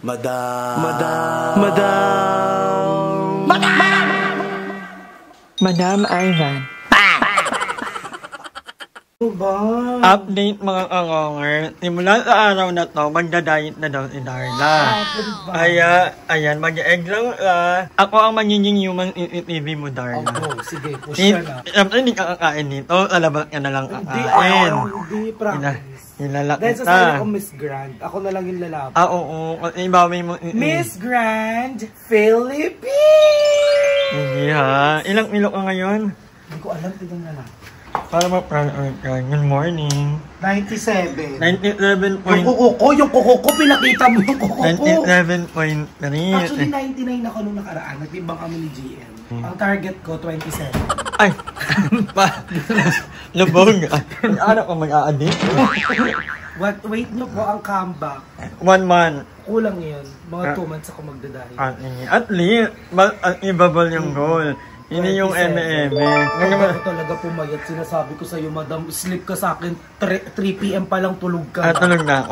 Madam. Madam Ivan. Update mga kangonger. Simula sa araw na to, magda-diet na daw si Darla. Kaya, ayan, mag-egg lang. Ako ang magiging human TV mo, Darla. Oh, sige, push ka na. Siyempre, hindi ka kakain dito. Alabang ka na lang kakain. Hindi, promise. Ilalak dahil kita. sa sabi ko Miss Grand, ako na lang yung lalaban. Oo. Ibawi mo. Miss Grand Philippines! Hindi ha. Ilang ilok ka ngayon? Hindi ko alam, tignan na lang. Para ma-proud ka. Good morning. 97. 97 point. Yung kuko, pinakita mo yung kuko. 97.3. Actually, 99 ako nung nakaraan. Nagtimbang kami ni GM. Ang target ko, 27. Ay! Lubog. Ano ko mag-a-addict? Wait nyo po ang comeback. 1 month. Kulang yun. Mga 2 months ako magdadahin. At least, ibabal yung goal. Hindi yung M&M. Ako talaga pumayat. Sinasabi ko sa'yo, madam, sleep ka sa akin. 3 p.m. pa lang tulog ka. Tulog na ako.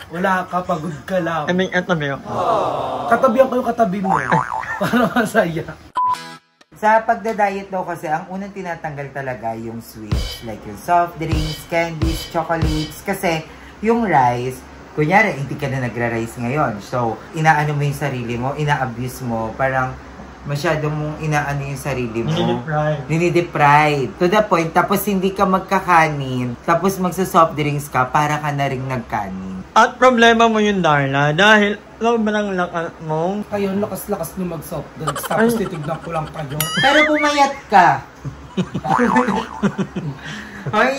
Wala ka, pagod ka lang. Katabi ako. Katabihan ko yung katabi mo. Para masaya. Sa pagda-diet daw kasi, ang unang tinatanggal talaga yung sweets. Like yung soft drinks, candies, chocolates. Kasi yung rice, kunyari, hindi ka na nagra-rice ngayon. So, inaano mo yung sarili mo, ina-abuse mo. Parang masyadong mong inaano yung sarili mo. Ninideprive. To the point, tapos hindi ka magkakanin. Tapos magsa-soft drinks ka, para ka na rin nagkanin. At problema mo yun, Darla, dahil sobrang lakas mo. Kayo, lakas-lakas nyo mag-soft drinks. Tapos titignan ko lang kayo. Pero pumayat ka.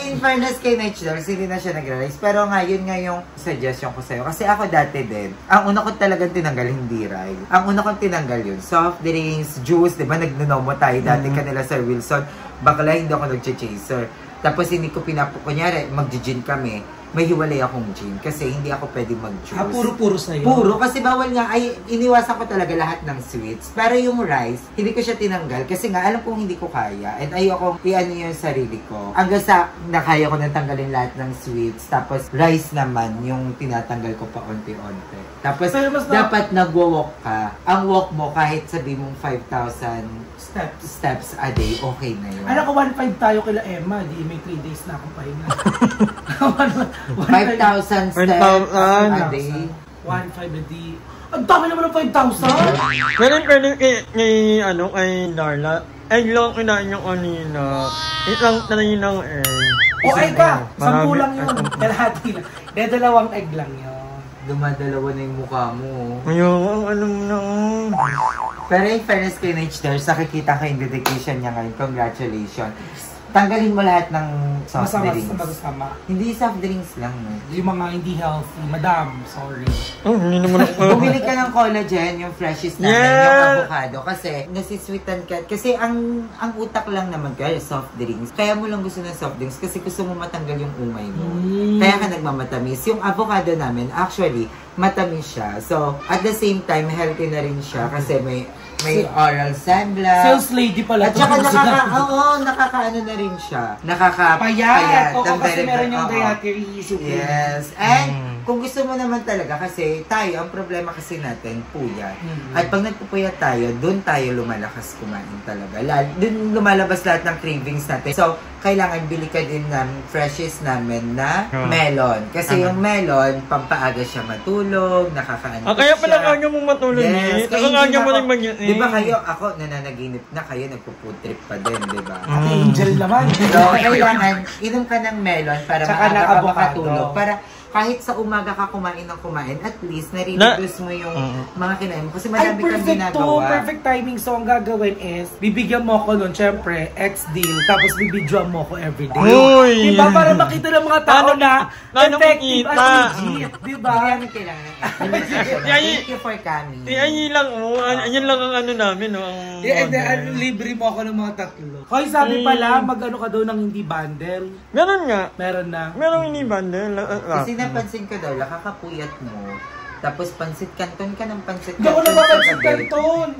In fairness kay Nature, hindi na siya nag-rice. Pero ngayon nga yung suggestion ko sa'yo. Kasi ako dati din, ang una ko talagang tinanggal, hindi rice. Ang una kong tinanggal yun, soft drinks, juice, di ba? Nagnonomo tayo dati kanila Sir Wilson. Bakla, hindi ako nag-chaser. Tapos hindi ko kunyari, mag-gin kami. May hiwalay akong gin kasi hindi ako pwede mag-juice. Puro sa'yo? Puro, kasi bawal nga, iniwasan ko talaga lahat ng sweets. Pero yung rice, hindi ko siya tinanggal kasi nga alam kong hindi ko kaya. And ayoko i-ano yung sarili ko. Hanggang sa nakaya ko nang tanggalin lahat ng sweets. Tapos rice naman yung tinatanggal ko pa onti-onti. Tapos dapat nagwo-walk ka. Ang walk mo kahit sabi mong 5,000 steps a day, okay na yun. Alam ko, 1.5 tayo kila Emma. Di may 3 days na akong pahinga. 5,000 steps a day. 1.5 a day. Ang dami naman ng 5,000! Pwede kay Darla. Egg lang kinain yung kanina. Isang tray ng egg. O egg ka! 10 lang yun. Kalahati lang. Dalawang egg lang yun. Dumadalawa na yung mukha mo. Ayun, alam na. Pero in fairness kay Nature, nakikita ko yung dedication niya ngayon. Congratulations. Tanggalin mo lahat ng soft drinks. Masama. Hindi soft drinks lang. Yung mga hindi healthy. Madam, sorry. Hindi naman ako. Bumili ka ng collagen, yung freshies namin, yung avocado. Kasi nasisweetan ka. Kasi ang utak lang naman kaya soft drinks. Kaya mo lang gusto ng soft drinks kasi gusto mo matanggal yung umay mo. Kaya ka nagmamatamis. Yung avocado namin, actually, matamis siya. So, at the same time, healthy na rin siya kasi may oral sandblock. Sales lady pala. At saka nakakaano na rin siya. Nakakapayat. Oo, kasi meron yung dietary supplement. Yes. And kung gusto mo naman talaga, kasi tayo, ang problema kasi natin, puyat. At pag nagpupuyat tayo, doon tayo lumalakas kumain talaga. Doon lumalabas lahat ng cravings natin. So, kailangan bili ka din ng freshies namin na melon. Kasi yung melon, pampaaga siya matulog, nakakaano siya. Kaya pala kanya mong matulog yes, kanya mo rin mag di ba kayo, ako nananaginip na kayo, nagpo-food trip pa din, di ba? Angel naman. So, kailangan, inom ka ng melon para maaga ka makatulog. Para kahit sa umaga ka kumain ng kumain, at least nare-reduce mo yung mga kinain mo. Kasi madami kang ginagawa. Perfect timing. So, ang gagawin is, bibigyan mo ko nun, syempre, ex-deal, tapos bibidyoan mo ko everyday. Uy! Diba? Para makita ng mga tao na effective at legit. Diba? Hindi namin kailangan. Thank you for coming. Ayun lang, ayun lang ang ano namin, ang libre mo ako ng mga tatlo. Hoy, sabi pala, mag-ano ka daw ng hindi bundle. Meron nga. Meron na. Meron hindi bundle. Kasi napansin ko daw, nakakapuyat mo. Tapos pansit canton ka ng pansit Hindi ako canton napapansin sa gabi. kanton.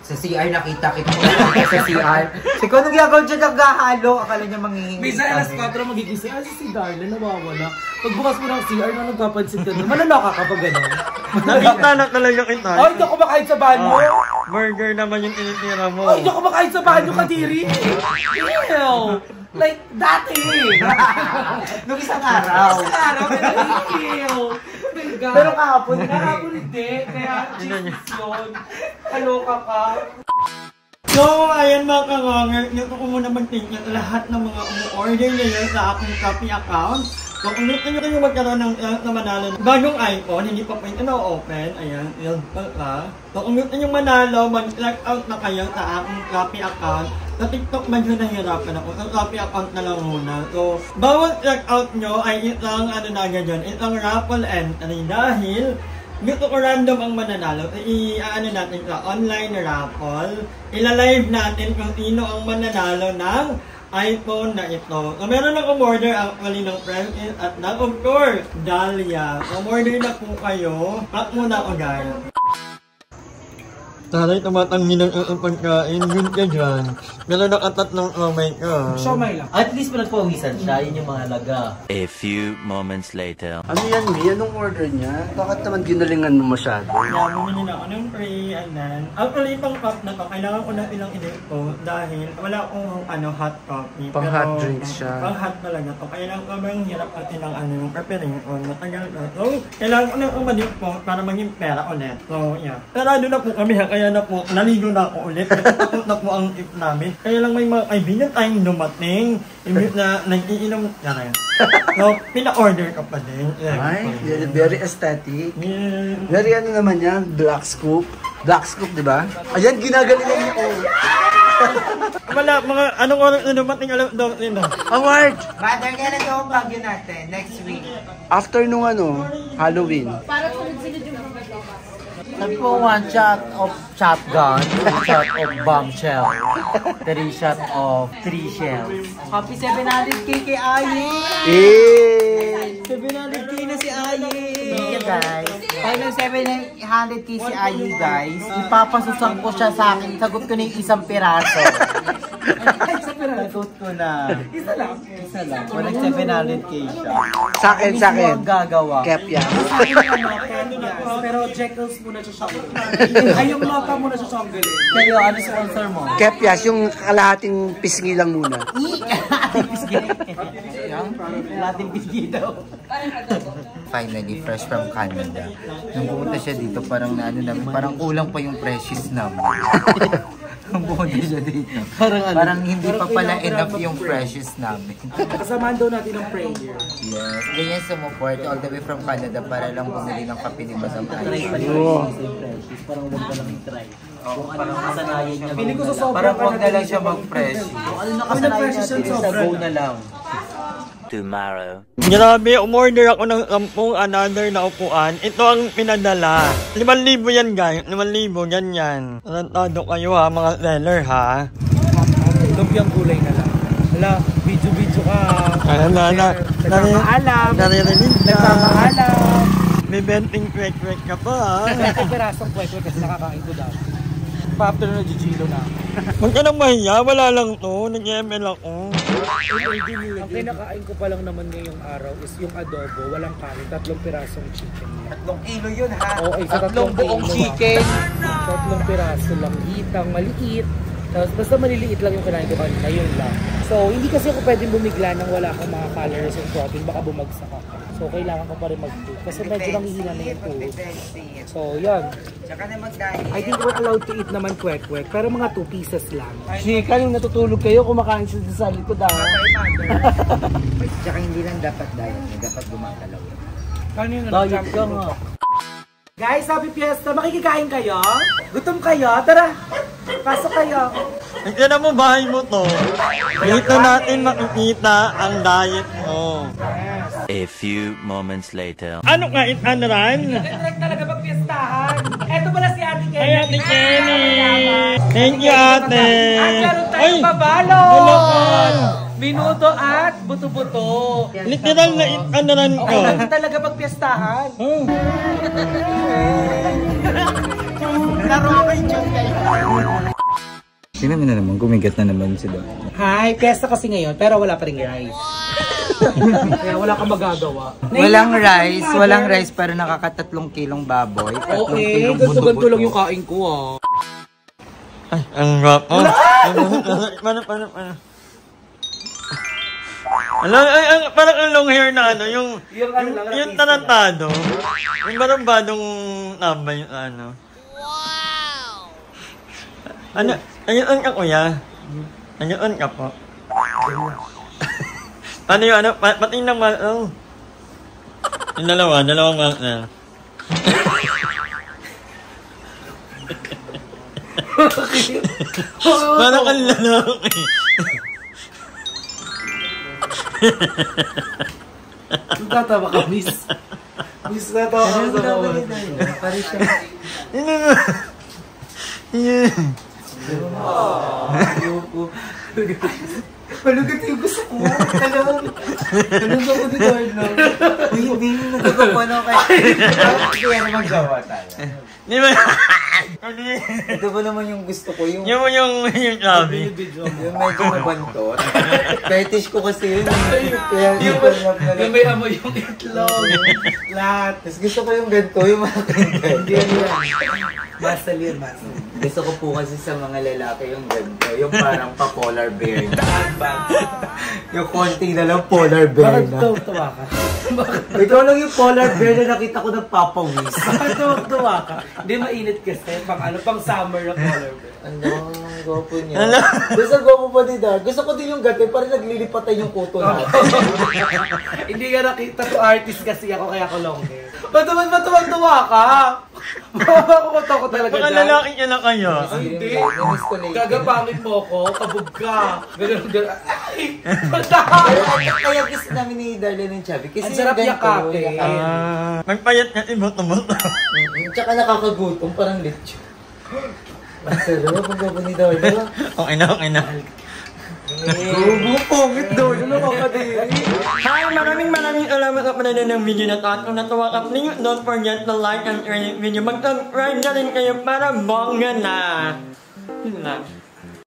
Sa CR nakita kita mo sa CR. Si Kuno gagaw dyan naghahalo. Akala niya manghihingi Minsan alas 4 magigising. Si Darla nawawala. Pagbukas mo ng CR na nagpapansin ka na. Malala ka kapag gano'n. Nakita na talaga kita. Ay, hindi ako makain sa banyo. Burger naman yung tinitira mo. Ay, hindi ako makain sa banyo, Kadiri. Ew. Like, dati. Nung isang araw. Ew. Pero kahapon Kahapon hindi. Kaya, Jesus yun. Kaloka ka. So, ayan mga kanganger, nito ko muna mag-thank you lahat ng mga umu-order ngayon sa aking Shopee account. So, kung gusto nyo kayo magkaroon ng manalo bagong iPhone, hindi pa po ito na-open. Ayan, yun pa. So, kung gusto nyo manalo, mag-check out na kayo sa aking Shopee account. Sa TikTok, medyo nahirapan ako. Sa Shopee account na lang muna. So, bawat check out nyo ay isang isang raffle entry dahil gusto ko random ang mananalo. I-ano natin sa online raffle. Ila-live natin kung sino ang mananalo ng iPhone na ito. So, meron akong order actually ng Francis at ng of course, Dahlia. Order na po kayo. Pack muna ako guys. Taray, tumatanggi ng pagkain. Good ka dyan. Meron nakatatlong kamay ka. Siomay lang. At least pinagpawisan siya, yun yung mahalaga. A few moments later. Ano yan, Mi? Anong order niya? Bakit naman ginalingan mo masyado? Kaya bumili na ako ng free, anan. Actually, pang cup na to, kailangan ko na ilang i-date ko dahil wala akong hot coffee. Pang hot drinks siya. Pang hot talaga to. Kaya lang sobrang hirap natin ng yung preparation. Matagal na. So, kailangan ko na umalit po para maging pera ulit. So, yeah. Sarado na po kami ha. Kaya na po, naligo na ako ulit. Natatakot na po ang tip namin. Kaya lang may mga kaibigan tayong dumating. Imbit na nag-iinom na rin. So, pina-order ka pa din. Ay, very aesthetic. Yeah. Very ano naman yan, black scoop. Black scoop, di ba? Ayan, ginagalingan niyo ko. Wala, mga anong oras na dumating alam daw nila. Award! Mother, kailan yung bagyo natin? Next week. After nung Halloween. Sabi po, 1 shot of shotgun, 2 shot of bombshell, 3 shot of 3 shells. Happy 700k kay Ayi! Eh! 700k na si Ayi! Thank you guys. Final 700k si Ayi guys. Ipapasusan ko siya sa akin. Sagot ko na yung isang piraso. Sagot ko na. Isa lang. Isa lang. Walang 700k siya. Sa akin, sa Mismo akin. ang gagawa. Kep yan. Pero Jekyll's muna sa chocolate. Ay, yung nota muna sa chocolate. Kayo, ano sponsor mo? Kep yan, yung kalahating pisngi lang muna. Lating pisgi daw. Finally, fresh from Canada. Nung pumunta siya dito, parang naano namin, parang kulang pa yung precious namin. Nung pumunta siya dito. Parang hindi pa pala enough yung precious namin. Kasamaan daw natin ng prayer. Yes, ganyan sumuport all the way from Canada para lang bumili ng kape ni Madam Try pa Ay. rin yung precious. Parang huwag ka lang i-try. Kung ano ang kasanayan niya. Pili ko sa sobrang Parang huwag na lang siya mag-precious. Kung ano na kasanayan niya, sa go na lang. Tomorrow. Grabe, umorder ako ng 10 another na upuan. Ito ang pinadala. 5,000 yan guys. 5,000 ganyan. Tarantado kayo ha, mga seller ha. Lumpiang kulay na lang. Hala, video-video ka. Ayan na, Nagpapaalam. naririnig ka. Nagpapaalam. May benting kwek-kwek ka pa ha. May pirasong kwek-kwek kasi nakakain ko daw. Pa-after na Gigilo na. Huwag ka nang mahiya, wala lang to. Nag-ML ako. Ang kinakain ko pa lang naman ngayong araw is yung adobo, walang kanin, 3 pirasong chicken. 3 kilo yun ha? Oo, isa 3 buong chicken. 3 piraso lang, hitang, maliit. Tapos basta maliliit lang yung kinain ko kanina, yun lang. So, hindi kasi ako pwedeng bumigla nang wala akong mga calories and protein, baka bumagsak ako. So, kailangan ko pa rin mag-food. Kasi medyo nanghihina na yung food. So, yan. Tsaka na mag-diet. I think we're allowed to eat naman kwek-kwek, pero mga 2 pieces lang. Chika, nung natutulog kayo, kumakain sila sa likod ah. Tsaka hindi lang dapat diet, dapat gumagalaw. Kanina Diet ka nga. Guys, happy fiesta! Makikikain kayo? Gutom kayo? Tara! Pasok kayo! Tignan mo bahay mo to. Dito natin makikita ang diet mo. A few moments later. Ano ka, Anran? Direct talaga magpiestahan! Eto pala si Ate Kenny! Ay, Ate Kenny! Thank you, ate! At meron Ay, tayong babalot! balokon! Minuto at buto-buto. Literal na anaran ko. Okay lang talaga pagpiestahan. Laro kay Jun kayo. Sino mo na naman, gumigat na naman sila. Hi, piyesta kasi ngayon, pero wala pa rin rice. Kaya wala kang magagawa. Walang rice pero nakaka3 kilong baboy. Okay, ganto-ganto lang yung kain ko Ay, ang gwapo. Paano? Parang ang long hair na ano, yung tarantado. Yung barambadong nabay yung ano. Ano? Ayun ka, kuya? Ayun ka po? Paano yung ano? Pating naman, yung dalawang partner. Parang ang lalaki. Tatawa ka, miss. Miss na to. Pare siya. Palugat yung gusto ko. Talong ako dito. Uy, hindi mo nagkakapuan ako kayo. Kaya naman gawa tayo. Di ba? Ito ba naman yung gusto ko? Yung sabi. yung medyo nabantot. Fetish ko kasi yun. Yung may amoy yung itlog. Lahat. Tapos gusto ko yung ganito, yung mga ganito. Hindi yan. Muscle yan, muscle. Gusto ko po kasi sa mga lalaki yung ganito. Yung parang pa-polar bear na. Yung konting na lang polar bear Bakit na. tuwa ka? Ikaw lang yung polar bear na nakita ko nagpapawis. Bakit tuwa ka? Hindi mainit kasi. Pang summer na polar bear. Ano, gwapo niya. Gusto gwapo pa din dahil. Gusto ko din yung gato, parang naglilipatan yung kuto natin. Hindi ka nakita to artist kasi ako kaya ko long hair. Ba't naman matuwang-tuwa ka? Makukuto ko talaga Baka dyan. lalaki niya na kayo. Hindi. Namiss ko na yun. Gagapangit mo ko, kabog ka. Ganun. Ay! Kaya gusto namin ni Darlene ng Chubby. Kasi Ang sarap yung yakapin. Magpayat nga ibuto-buto. Tsaka nakakagutom, parang lechon. Ang sarap, ang gabo ni Darlene. Okay na. Gubo, pongit daw. Ano makakadiri? Hi! Maraming salamat sa panonood ng video na to. At kung natuwa ka, please don't forget to like and share this video. Mag-subscribe na rin kayo para bongga na. Yun lang.